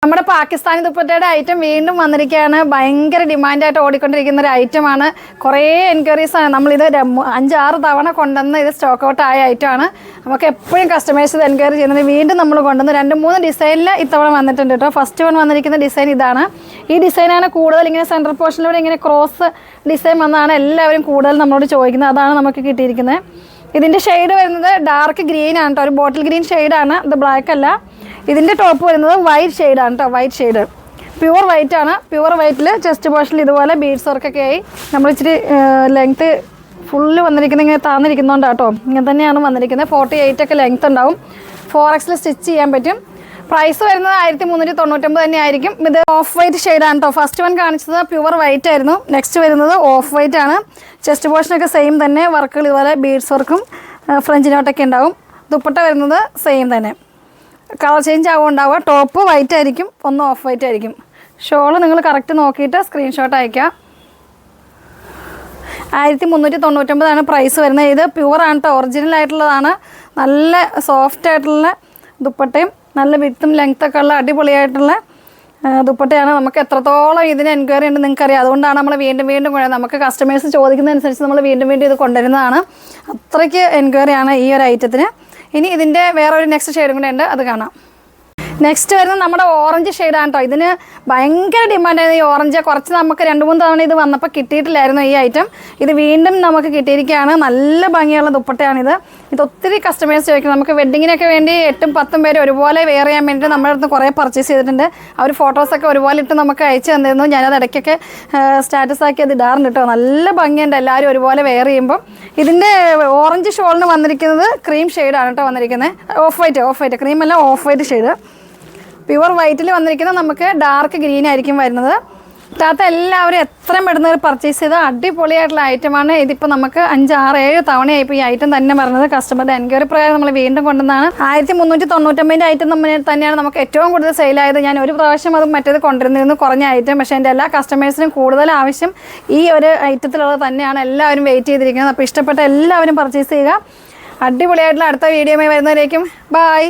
നമ്മുടെ പാകിസ്ഥാനി ദുപ്പട്ടയുടെ ഐറ്റം വീണ്ടും വന്നിരിക്കുകയാണ്. ഭയങ്കര ഡിമാൻഡായിട്ട് ഓടിക്കൊണ്ടിരിക്കുന്ന ഒരു ഐറ്റമാണ്. കുറേ എൻക്വയറീസ് ആണ്. നമ്മളിത് 5-6 തവണ കൊണ്ടുവന്ന് ഇത് സ്റ്റോക്ക് ഔട്ട് ആയ ഐറ്റമാണ്. നമുക്ക് എപ്പോഴും കസ്റ്റമേഴ്സ് ഇത് എൻക്വയറി ചെയ്യുന്നത്. വീണ്ടും നമ്മൾ കൊണ്ടുവന്ന് 2-3 ഡിസൈനിൽ ഇത്തവണ വന്നിട്ടുണ്ട് കേട്ടോ. ഫസ്റ്റ് വൺ വന്നിരിക്കുന്ന ഡിസൈൻ ഇതാണ്. ഈ ഡിസൈനാണ് കൂടുതൽ ഇങ്ങനെ സെൻട്രൽ പോർഷനിലൂടെ ഇങ്ങനെ ക്രോസ് ഡിസൈൻ വന്നാണ് എല്ലാവരും കൂടുതൽ നമ്മളോട് ചോദിക്കുന്നത്. അതാണ് നമുക്ക് കിട്ടിയിരിക്കുന്നത്. ഇതിൻ്റെ ഷെയ്ഡ് വരുന്നത് ഡാർക്ക് ഗ്രീൻ ആണ് കേട്ടോ. ഒരു ബോട്ടിൽ ഗ്രീൻ ഷെയ്ഡാണ്. ഇത് ബ്ലാക്ക് അല്ല. ഇതിൻ്റെ ടോപ്പ് വരുന്നത് വൈറ്റ് ഷെയ്ഡാണ് കേട്ടോ. വൈറ്റ് ഷെയ്ഡ് പ്യുവർ വൈറ്റ് ആണ്. പ്യുവർ വൈറ്റിൽ ചെസ്റ്റ് പോർഷനിൽ ഇതുപോലെ ബീഡ്സ് വർക്കൊക്കെ ആയി നമ്മൾ ഇച്ചിരി ലെങ്ത്ത് ഫുള്ള് വന്നിരിക്കുന്നത് ഇങ്ങനെ താന്നിരിക്കുന്നതുകൊണ്ടാണ് കേട്ടോ. ഇങ്ങനെ തന്നെയാണ് വന്നിരിക്കുന്നത്. 48 ഒക്കെ ലെങ്ത്ത് ഉണ്ടാവും. 4Xൽ സ്റ്റിച്ച് ചെയ്യാൻ പറ്റും. പ്രൈസ് വരുന്നത് 1399 തന്നെ ആയിരിക്കും. ഇത് ഓഫ് വൈറ്റ് ഷെയ്ഡാണ് കേട്ടോ. ഫസ്റ്റ് വൺ കാണിച്ചത് പ്യുവർ വൈറ്റ് ആയിരുന്നു. നെക്സ്റ്റ് വരുന്നത് ഓഫ് വൈറ്റ് ആണ്. ചെസ്റ്റ് പോർഷനൊക്കെ സെയിം തന്നെ. വർക്കുകൾ ഇതുപോലെ ബീഡ്സ് വർക്കും ഫ്രഞ്ച് നോട്ടൊക്കെ ഉണ്ടാവും. ദുപ്പട്ട വരുന്നത് സെയിം തന്നെ. കളർ ചേഞ്ച് ആവുക. ടോപ്പ് വൈറ്റ് ആയിരിക്കും, ഒന്ന് ഓഫ് വൈറ്റ് ആയിരിക്കും. ഷോള് നിങ്ങൾ കറക്റ്റ് നോക്കിയിട്ട് സ്ക്രീൻഷോട്ട് അയക്കാം. 1399 പ്രൈസ് വരുന്നത്. ഇത് പ്യുവറാണ് കേട്ടോ. ഒറിജിനൽ ആയിട്ടുള്ളതാണ്. നല്ല സോഫ്റ്റ് ആയിട്ടുള്ള ദുപ്പട്ടയും നല്ല വിത്തും ലെങ്ത്തൊക്കെ ഉള്ള അടിപൊളിയായിട്ടുള്ള ദുപ്പട്ടയാണ്. നമുക്ക് എത്രത്തോളം ഇതിന് എൻക്വയറി ഉണ്ട് നിങ്ങൾക്കറിയാം. അതുകൊണ്ടാണ് നമ്മൾ വീണ്ടും കൊണ്ടുവരുന്നത്. നമുക്ക് കസ്റ്റമേഴ്സ് ചോദിക്കുന്നതനുസരിച്ച് നമ്മൾ വീണ്ടും ഇത് കൊണ്ടുവരുന്നതാണ്. അത്രയ്ക്ക് എൻക്വയറിയാണ് ഈ ഒരു ഐറ്റത്തിന്. ഇനി ഇതിൻ്റെ വേറൊരു നെക്സ്റ്റ് ഷെയ്ഡും കൂടെ ഉണ്ട്, അത് കാണാം. നെക്സ്റ്റ് വരുന്നത് നമ്മുടെ ഓറഞ്ച് ഷെയ്ഡാണ് കേട്ടോ. ഇതിന് ഭയങ്കര ഡിമാൻഡായിരുന്നു ഈ ഓറഞ്ച്. കുറച്ച് നമുക്ക് 2-3 തവണ ഇത് വന്നപ്പോൾ കിട്ടിയിട്ടില്ലായിരുന്നു ഈ ഐറ്റം. ഇത് വീണ്ടും നമുക്ക് കിട്ടിയിരിക്കുകയാണ്. നല്ല ഭംഗിയുള്ള ദുപ്പട്ടയാണിത്. ഇത് ഒത്തിരി കസ്റ്റമേഴ്സ് ചോദിക്കും. നമുക്ക് വെഡ്ഡിങ്ങിനൊക്കെ വേണ്ടി 8-10 പേര് ഒരുപോലെ വെയർ ചെയ്യാൻ വേണ്ടിയിട്ട് നമ്മുടെ അടുത്ത് കുറേ പർച്ചേസ് ചെയ്തിട്ടുണ്ട്. അവർ ഫോട്ടോസൊക്കെ ഒരുപോലെ ഇട്ട് നമുക്ക് അയച്ചു തന്നിരുന്നു. ഞാനത് ഇടയ്ക്കൊക്കെ സ്റ്റാറ്റസ് ആക്കി അത് ഇടാറുണ്ട് കേട്ടോ. നല്ല ഭംഗിയുണ്ട് എല്ലാവരും ഒരുപോലെ വെയർ ചെയ്യുമ്പോൾ. ഇതിൻ്റെ ഓറഞ്ച് ഷോളിന് വന്നിരിക്കുന്നത് ക്രീം ഷെയ്ഡാണ് കേട്ടോ വന്നിരിക്കുന്നത്. ഓഫ് വൈറ്റ് ക്രീം അല്ല, ഓഫ് വൈറ്റ് ഷെയ്ഡ്. പ്യുവർ വൈറ്റിൽ വന്നിരിക്കുന്നത് നമുക്ക് ഡാർക്ക് ഗ്രീൻ ആയിരിക്കും വരുന്നത്. ഇതാത്ത എല്ലാവരും എത്രയും പെടുന്നവർ പർച്ചേസ് ചെയ്ത അടിപൊളിയായിട്ടുള്ള ഐറ്റമാണ്. ഇതിപ്പോൾ നമുക്ക് 5-6-7 തവണയായിപ്പോൾ ഈ ഐറ്റം തന്നെ പറഞ്ഞത്. കസ്റ്റമറുടെ എൻക്വയറി പ്രകാരം നമ്മൾ വീണ്ടും കൊണ്ടുവന്നാണ്. 1399 ഐറ്റം തന്നെയാണ് നമുക്ക് ഏറ്റവും കൂടുതൽ സെയിലായത്. ഞാൻ ഒരു പ്രാവശ്യം അത് മറ്റേത് കൊണ്ടുവരുന്നിരുന്നു, കുറഞ്ഞ ഐറ്റം. പക്ഷേ എൻ്റെ എല്ലാ കസ്റ്റമേഴ്സിനും കൂടുതൽ ആവശ്യം ഈ ഒരു ഐറ്റത്തിലുള്ളത് തന്നെയാണ്. എല്ലാവരും വെയിറ്റ് ചെയ്തിരിക്കുന്നത്. അപ്പോൾ ഇഷ്ടപ്പെട്ട എല്ലാവരും പർച്ചേസ് ചെയ്യുക. അടിപൊളിയായിട്ടുള്ള അടുത്ത വീഡിയോയുമായി വരുന്നവരേക്കും ബൈ.